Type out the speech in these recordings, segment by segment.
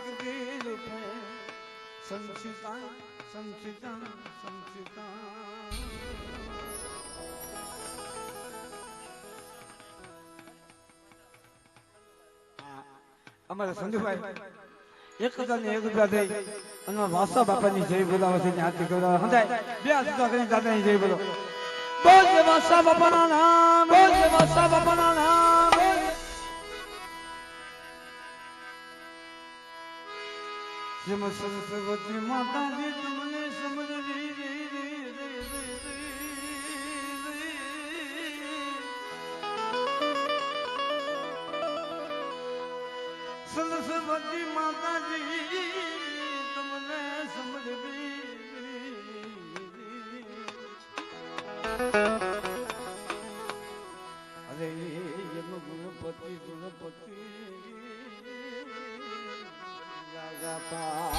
सकती संचिता संचिता संचिता અમારા સંજુભાઈ 1001 દઈ અને વાસા બાપાની જય બોલાવે છે આરતી કરવા હંધાય બે હાથ કરીને દાદાની જય બોલો બોલ જય વાસા બાપાના નામ બોલ જય વાસા બાપાના નામ જમ સરસ્વતી માતાજી તમને સમજવી સરસ્વતી માતાજી તમને સમજવી અરે યમ ગુણપતિ ગુણપતિ રાગા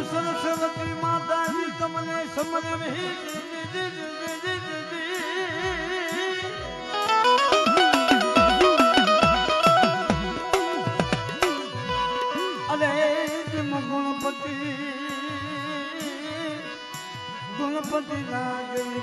સરસ્વતી માતાજી તમને સમજવી ગુણપતિ ગુણપતિ નાગરી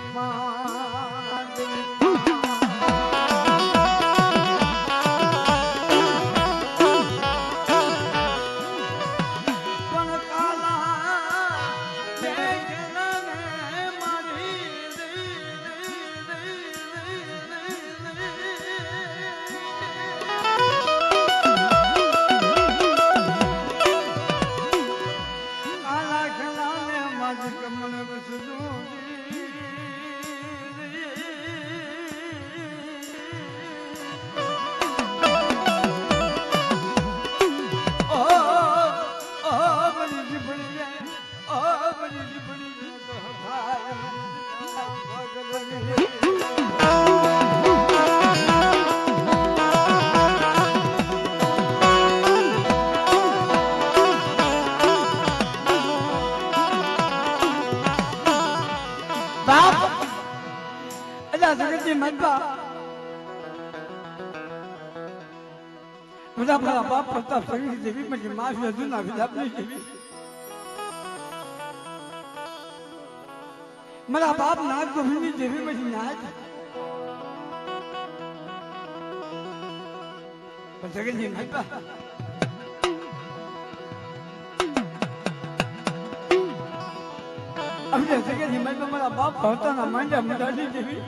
બધા બાપ પ્રતાપ સંગી જેવી પછી માફી જૂના વિલાપની જેવી મારા બાપ નાગ ગોવિંદની જેવી પછી નાચ પણ જગતજી મહેતા અમને જગતજી મહેતા મારા બાપ ભવતાના માંડ્યા મુડાની જેવી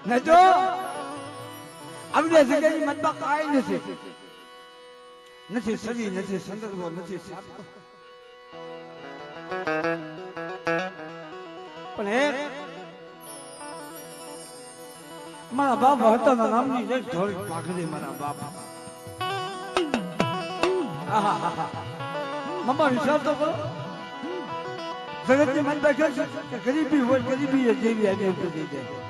ન તો અમને જગ્યાની મતમાં કાંઈ નથી સદી નથી સંદર્ભો નથી પણ એક મારા બાપ હતા નામની એક થોડીક પાઘડી મારા બાપ મમ્મા વિચાર તો કરો જગતની મતમાં કે ગરીબી હોય ગરીબી જેવી આજે થઈ જાય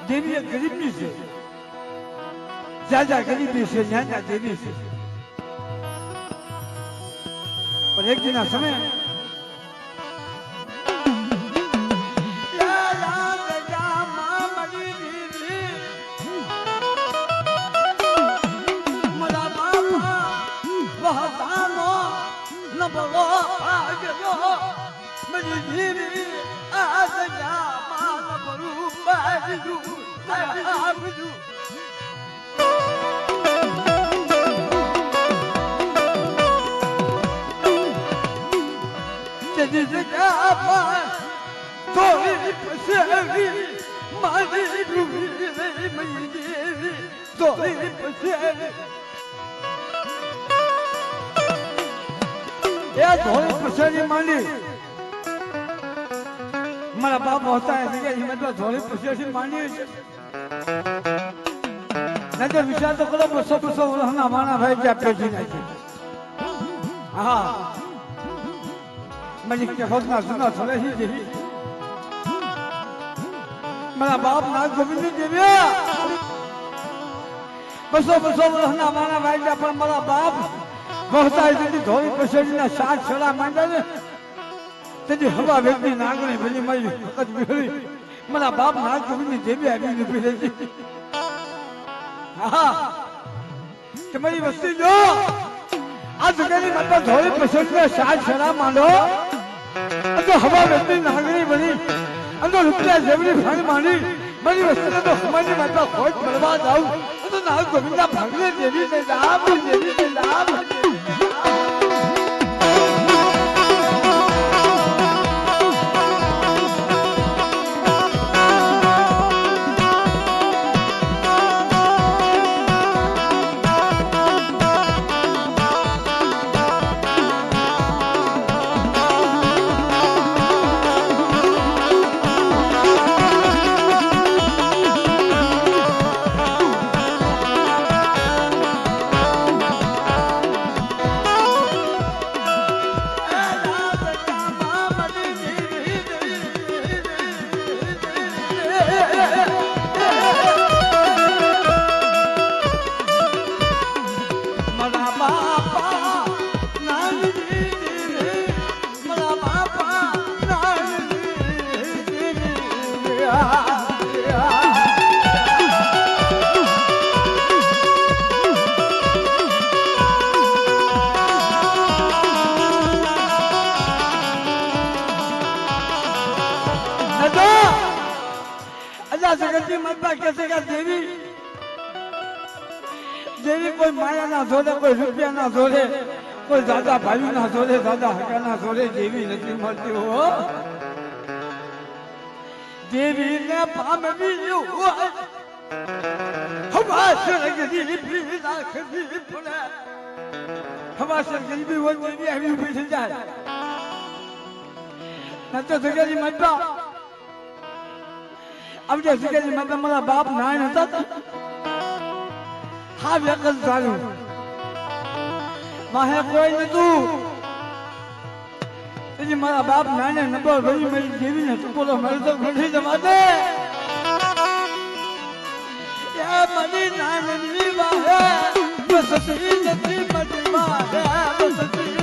દેવી ગરીબી છે જ્યાં ગરીબી છે ત્યાં દેવી છે પણ એક દિના સમય તેજી જગ્યા પર થોડી પસેવી મારી ડૂબી રહી મઈ દેવી થોડી પસેવી એ થોડી પસેવી માંડી મારા બાપ હોતા હે કે હિંમત તો થોડી પસેવી માંડી છે ના તો વિચાર તો કરો 200 વર્ષના માણા ભાઈ કે આપે નાખી હા મલિક કે હોદના સુના થોડે હી જેવી મારા બાપ ના ગોવિંદ દેવ્યા 200 વર્ષના માણા ભાઈ કે પણ મારા બાપ હોતા હે થોડી પસેવીના સાત છડા માંડે ને તેજી હવા વેગની નાગણી ભલી મારી વખત વિહળી મારા બાપ ના ગોવિંદ દેવ્યા આવી ઉભી રહી હા તમારી વસ્તી જો આ જગ્યાની માતા થોડી પસંદ સાત છડા માંડો તો હવા વેચની નાગણી બની અને રૂપિયા જેવડી ફળ માંડી મારી વસ્તીને તો હમારી માતા ખોટ મળવા જાઉં તો ના ગોવિંદા ભાગને દેવી ને જામ દેવી ને જામ जगती माता कैसे क्या देवी देवी कोई माया ना जोड़े कोई रुपया ना जोड़े कोई दादा भाई ना जोड़े दादा हका ना जोड़े देवी नहीं मरती हो देवी ने पाम भी हुआ हवा से गरीबी भी लाख भी पुणे हवा से गरीबी वो देवी अभी बैठ जाए ना तो जगती माता अब जैसे कि मतलब मेरा बाप नाइन होता था हाँ व्यकल चालू वहाँ कोई नहीं तू तेरी मेरा बाप नाइन है नंबर वही मेरी देवी ने तो बोलो मेरे तो घंटी जमा दे ये मनी नाइन नहीं वाहे बस तीन नहीं मनी वाहे बस तीन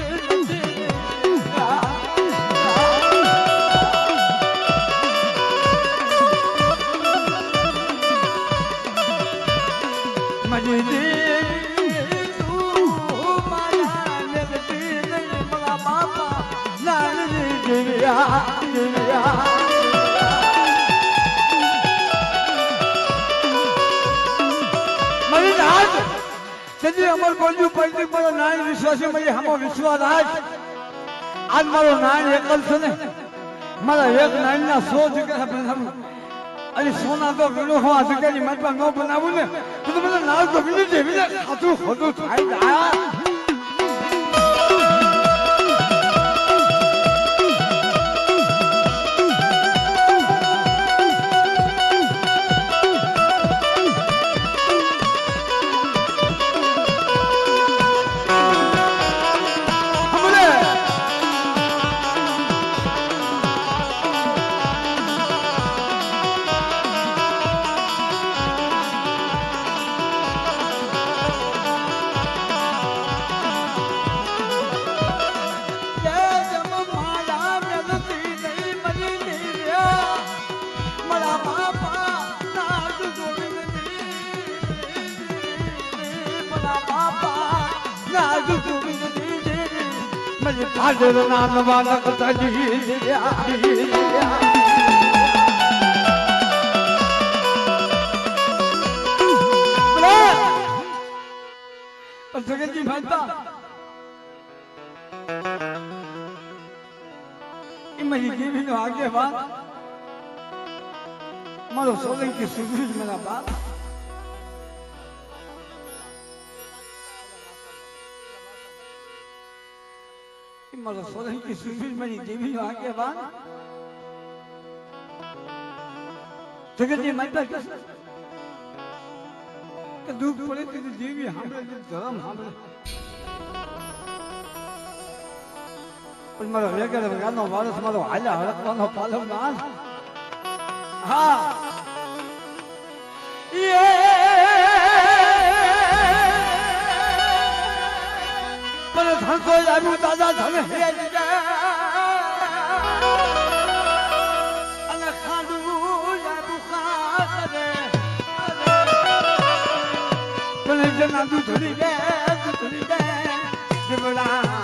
अमर बोलू पड़ी मारो नारायण विश्वासी मरी हम विश्वास आज मारो नारायण एकल से ने मारा एक नारायण ना 100 जगह बनावू अरे सोना तो वीणो हो आज के मत पर नो बनावू ने तो મને નાળ તો વિની દેવી ને ખાતું ખોટું થાય ગયા Padre naam wala kataji દેવીનો આગેવાન મારો સોલંકી સુરજ મારા બાપ મારો સોલંકી સુરજ મારી દેવીનો આગેવાન જગતની માતા કે દુઃખ પડે તે દેવી સાંભળે ધર્મ સાંભળે પણ મારો વેગર વગાનો વારસ મારો હાલ્યા હડકવાનો પાલવનાર હા પણ ધનકો આવ્યું દાદા ધન હે અને ખાડું આવ્યું ખાસરે પણ જના દૂધરી બે જીવડા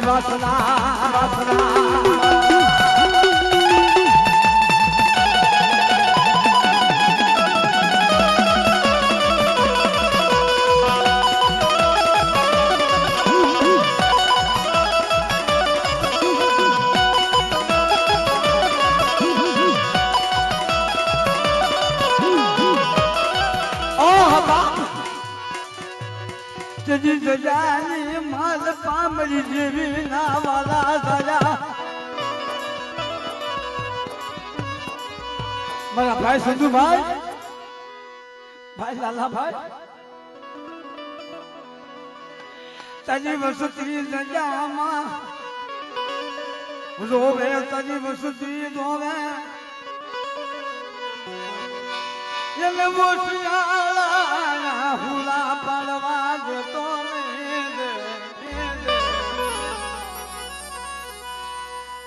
વાસના જજી જજાની માલ પામરી જેવી ના વાલા સજા મારા ભાઈ સંજુભાઈ ભાઈ લાલાભાઈ તાજી વસતી જજામાં રોવે તાજી વસતી રોવે એને મોશિયાળા હુલા પડવા જતો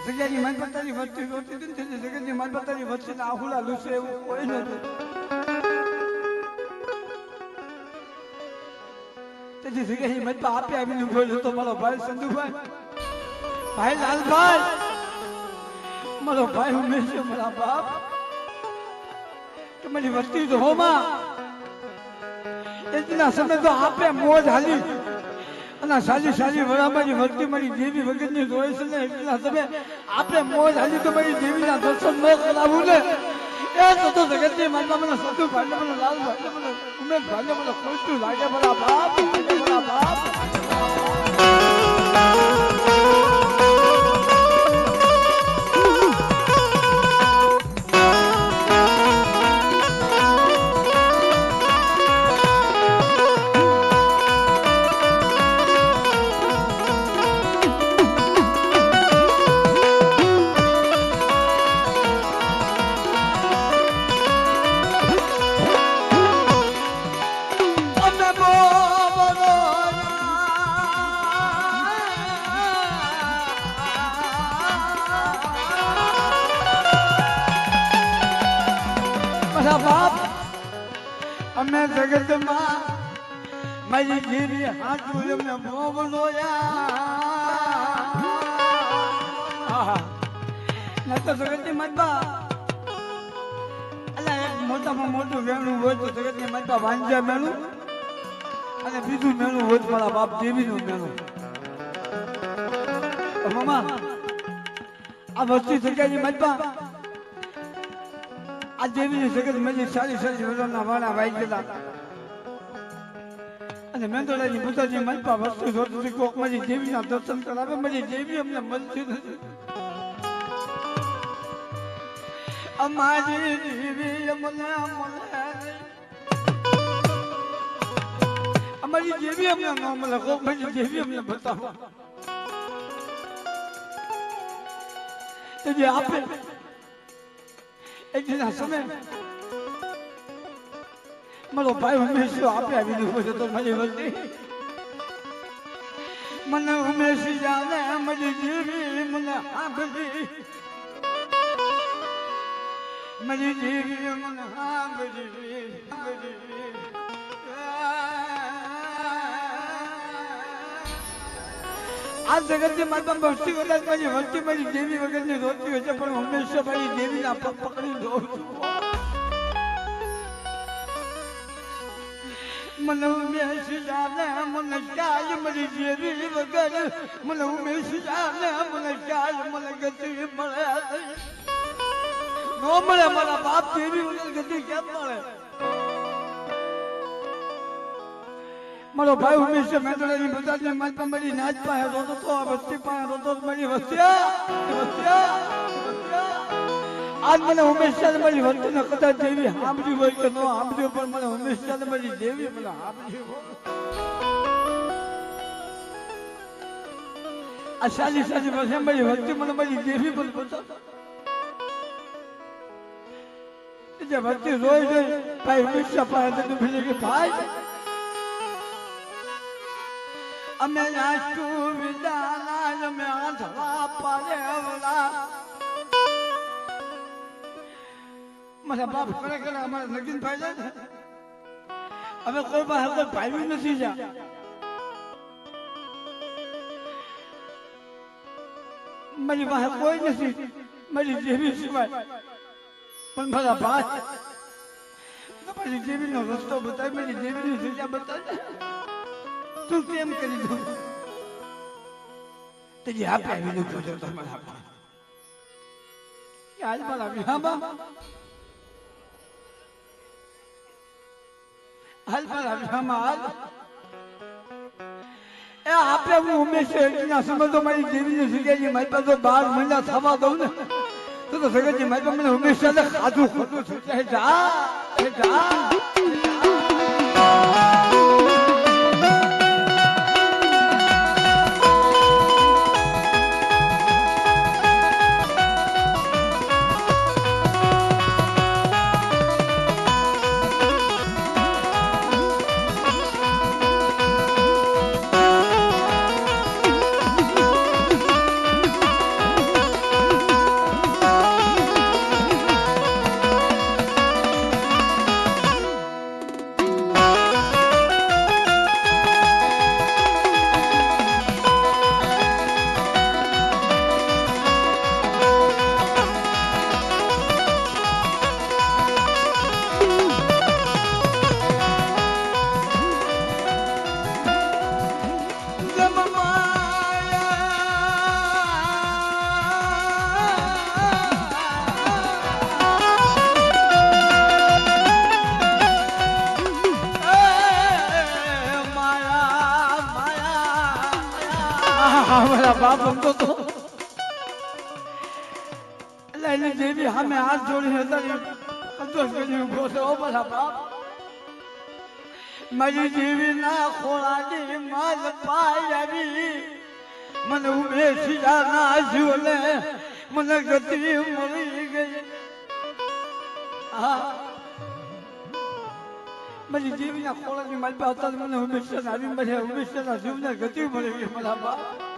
જગ્યાની મન પતાની વચ્ચે રોટી દીધી જગ્યાની મન પતાની વચ્ચે ના હુલા લૂસે એવું કોઈ નતું તેથી જગ્યાની મન પર આપે આવીને બોલ્યો તો મારો ભાઈ સંધુભાઈ ભાઈ લાલભાઈ મારો ભાઈ ઉમેશ મારા બાપ તમારી વસ્તી તો હોમાં એટલા સમય તો આપે મોજ હાલી અને સાજી સાજી વડામારી વસ્તી મારી દેવી વગરની જોઈ છે ને એટલા સમય આપે મોજ હાલી તો મારી દેવીના દર્શન ન કરાવું ને એ તો જગતની માતા મને સતુ ભાઈ મને લાલ ભાઈ મને ઉમેશ ભાઈ મને ખોટું લાગે મારા બાપ મારા બાપ અમે જગતમાં મારી જેવી હાથ એમને બોલોયા ન તો જગતની માતા એટલે એક મોટામાં મોટું મેળું હોય તો જગતની માતા વાંજ્યા મેળું અને બીજું મેળું હોય મારા બાપ દેવીનું મેળું મામા આ વસ્તી જગ્યાની માતા આ દેવીની જગત મળી સારી વર્ષના વાણા વાઈ ગયેલા અને મેંદોડાની બુદ્ધાજી મનપા વસ્તુ જોતી કોક મારી દેવીના દર્શન કરાવે મારી દેવી અમને મળતી નથી અમારી દેવી અમને અમારી દેવી અમને ન મળે કોક મારી દેવી અમને બતાવો જે આપે એટલા સમય મારો ભાઈ ઉમેશ આપે આવીને પૂછે તો મારી વસ્તી મને ઉમેશ જાણે મારી દેવી મને સાંભળી મારી દેવી મને સાંભળી આ જગતની માતા ભક્તિ કદાચ મારી વસ્તી મારી દેવી વગરની રોતી હોય છે પણ હંમેશા મારી દેવીના પગ પકડી દઉં છું મને ઉમેશ જાને મને ચાલ મળી જેવી વગર મને ઉમેશ જાને મને ચાલ મને ગતિ મળે નો મળે મારા બાપ જેવી વગર ગતિ કેમ મળે મારો ભાઈ ઉમેશ મેંદડાની બધાની માલપા મળી નાચ પાસે રોતો તો આ વસ્તી પાસે રોતો મળી વસ્યા આજ મને ઉમેશ મળી વસ્તી ને કદાચ દેવી સાંભળ્યું હોય કે ન સાંભળ્યું પણ મને ઉમેશ મળી દેવી મને સાંભળ્યું આ સાલી વર્ષે મળી વસ્તી મને મળી દેવી પણ બતાવ જે વસ્તી રોઈ ભાઈ ઉમેશ પાસે કે ભાઈ અમે આશુ વિદાના અમે આંધળા પાડેવલા મારા બાપ ખરેખર અમારા લગીન ભાઈ છે ને હવે કોઈ પાસે કોઈ ભાઈ નથી જા મારી પાસે કોઈ નથી મારી જેવી સિવાય પણ મારા ભાઈ મારી જેવીનો રસ્તો બતાવી મારી જેવીની સજા બતાવી તું કેમ કરી દઉં તે જે આપે આવીને જોજો તમારા હાલ મારા વિહામાં હાલ મારા વિહામાં હાલ એ આપણે હું હંમેશા એટલા સમજો મારી દેવીને શીખેલી મારી પાસે 12 મહિના થવા દઉં ને તો સગતજી મારી પાસે મને હંમેશા ખાધું ખોટું છૂટાય જા મારા બાપ સમજો તો એટલે એની જેવી સામે હાથ જોડી હતા સંતોષ કરી ઉભો છે ઓ મારા બાપ મારી જેવી ના ખોળાની માલ પાઈ આવી મને ઉમેશ ના જીવને મને ગતિ મળી ગઈ હા મારી જેવી ના ખોળાની માલ પા હતા મને ઉમેશ આવી મને ઉમેશ ના જીવને ગતિ મળી ગઈ મારા બાપ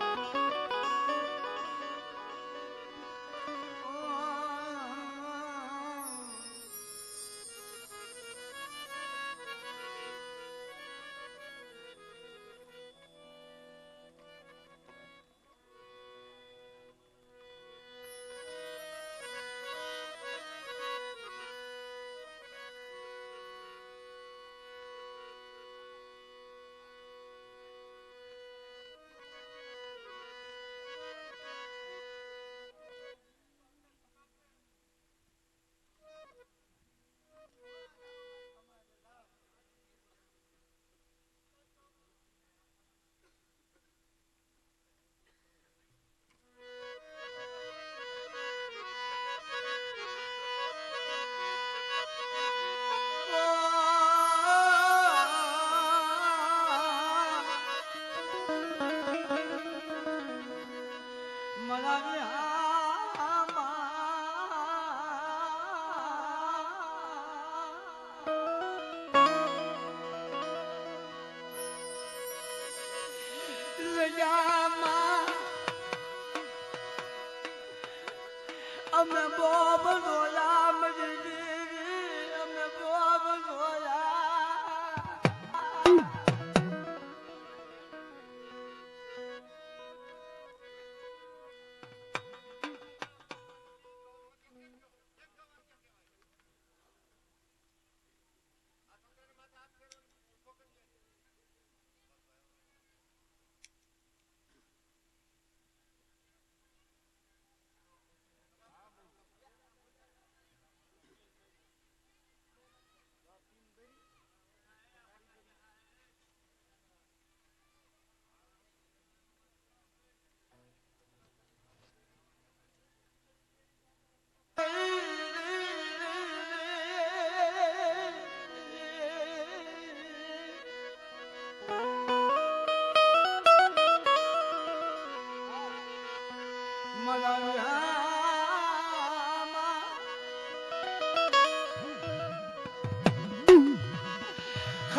અમે બોબ જોયા મરી દેવી અમે બોબ જોયા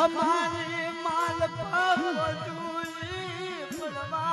हमारी माल मजूरी पड़वा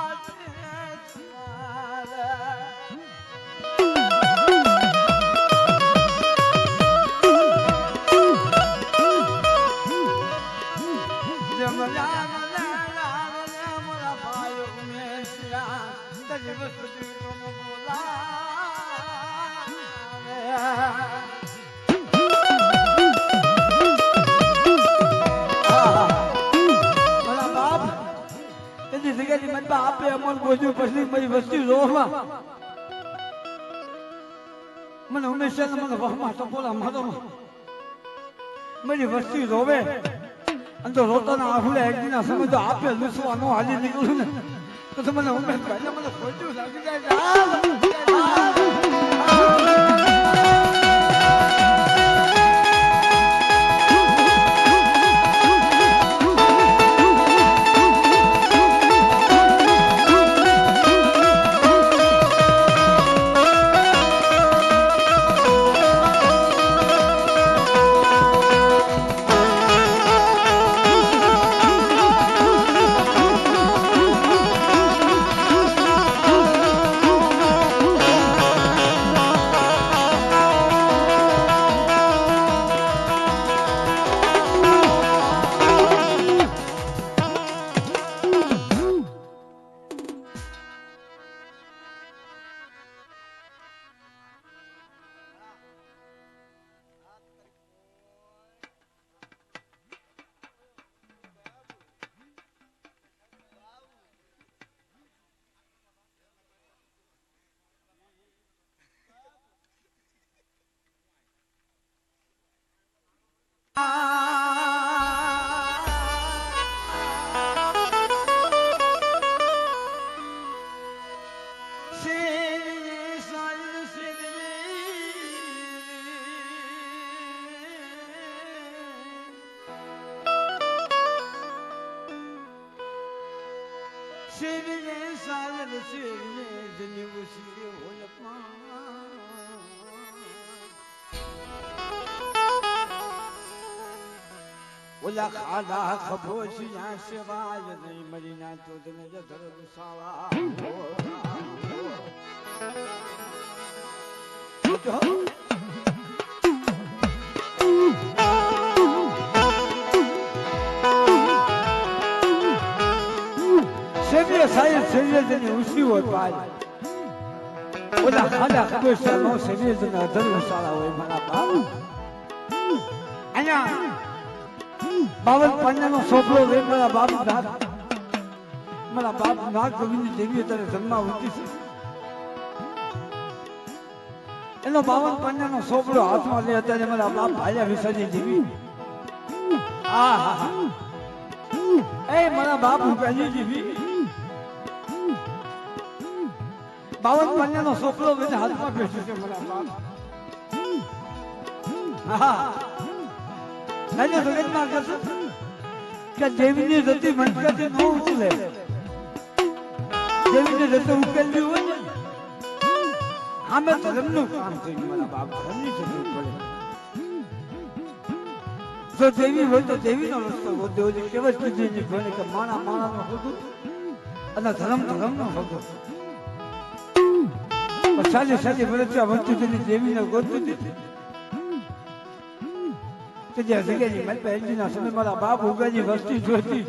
મને હંમેશા મને વહમાં ટપોલા મારો મારી વસ્તી રોવે અને તો રોતાના આહુડે એક દિન સમય તો આપે લૂસવા નો હાલી નીકળું ને તો મને ઉમેદ ભાઈ મને ખોટું લાગી જાય ઓલા ખાડા ખબોશિયા સેવાય નહીં મરી ના તો તને ધર્મ સાવા સેવ્ય સાય સેવ્ય જની ઉસી હોય પાય ઓલા ખાડા ખબોશિયા નો સેવ્ય જના ધર્મ સારા હોય મારા બાપ અહીંયા 52 નો સોપડો લે મારા બાપ નાગ ગોવિંદ દેવી તારે જન્મા ઉઠી છે એનો 52 નો સોપડો હાથમાં લે અત્યારે મારા બાપ ભાયા વિસાજી દેવી એ મારા બાપ પહેલી દેવી 52 નો સોપડો લઈને હાથમાં બેસ્યો છે મારા બાપ નાની જગતમાં કહેશે કે દેવીની રતિ મનકાથી ન ઉતરે દેવીની રતિ ઉકેલવી હોય ને આમે ધર્મનું કામ છે મારા બાપ ધર્મની જરૂર પડે જો દેવી હોય તો દેવીનો રસ્તો હોતો હોય કેવળ કીધી ભણે કે માણા માણાનો હોતો અને ધર્મ ધર્મનો હોતો સાલી સાલી વર્ષ વંચિતની દેવીને ગોતતી હતી કે જે જગ્યાની મન પહેલીના સમય મારા બાપ ઉગાની વસ્તી જોતી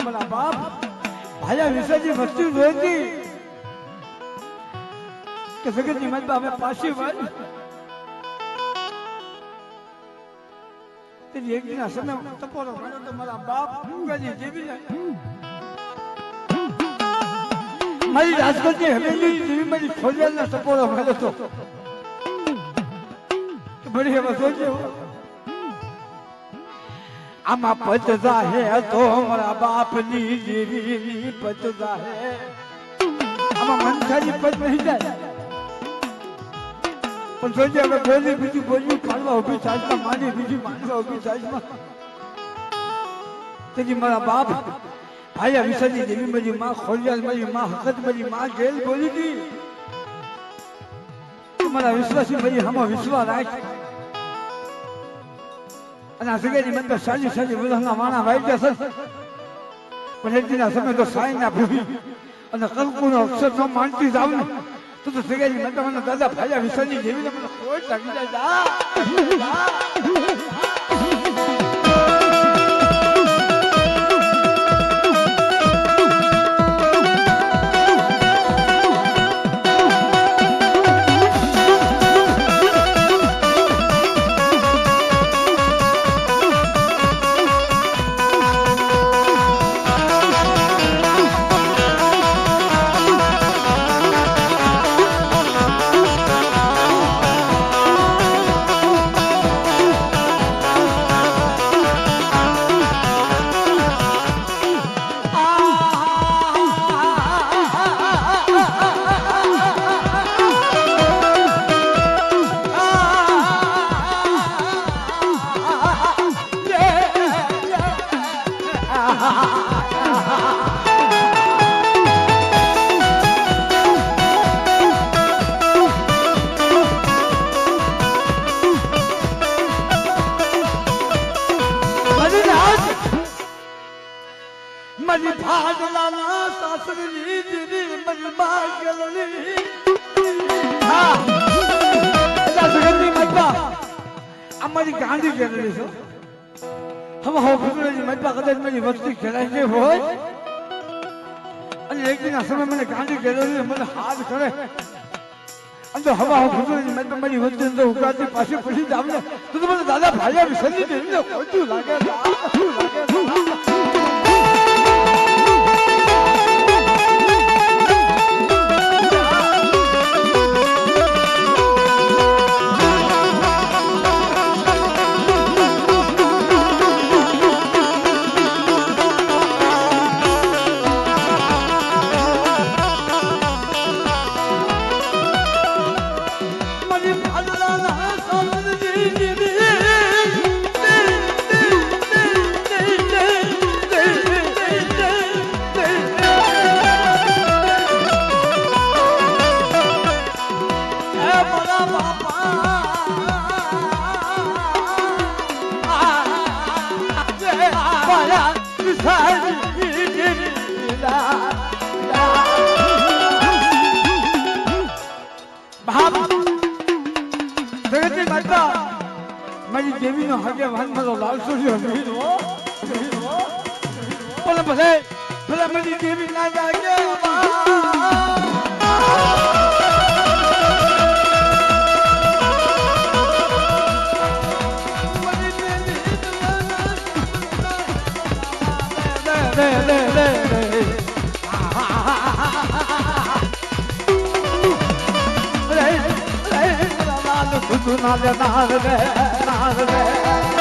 મારા બાપ ભાયા વિસર્જી વસ્તી જોતી કે જગતની મન બાપે પાછી વાત તેની એક દિના સમય તપોરો મળ્યો તો મારા બાપ ઉગાની દેવી મારી રાજકોટની હવેલી દેવી મારી ખોડિયાલના તપોરો મળ્યો તો બड़ी है बस आमा पचदा है तो हमारा बाप नी देवी पचदा है आमा मनसारी पच नहीं जाए पण सोचे હવે બોલી બીજી બોલી પાડવા ઉભી સાઈડમાં માની બીજી માનવા ઉભી સાઈડમાં તેજી મારા બાપ ભાયા વિસર્જી દેવી મારી માં ખોડિયાલ મારી માં હકત મારી માં જેલ બોલી દી મારા વિશ્વાસી મારી હમો વિશ્વાસ રાખ અને આ સગેની મન તો સાજી સાજી બધાના માણા વાઈ ગયા છે પણ એક દિના સમય તો સાઈ ના ભૂવી અને કલ્પનો અક્ષર ન માનતી જાવ ને તો સગેની મન તો મને દાદા ભાયા વિસરની જેવીને મને કોઈ લાગી જાય મરી ભાડલાના સાસરી દીદી મરી બાગલની હા એલા સગની મતબા અમારી ગાંધી ગેરલી છો હવે હો ભૂલની મતબા કદાચ મારી વસ્તી ખેલાઈ ગઈ હોય અને એક દિન સમય મને ગાંધી ગેરલી મને હાથ કરે અને હવા હો ભૂલની મતબા મારી વસ્તી તો ઉકાતી પાછી પડી જાવ ને તો મને દાદા ભાઈયા વિસરી દેને ખોટું લાગે મારી દેવીનો હગે વાનમાં લાલસો ભલે ભલે ભલે મારી દેવી ના જાગે નાદ નાદ રે નાદ રે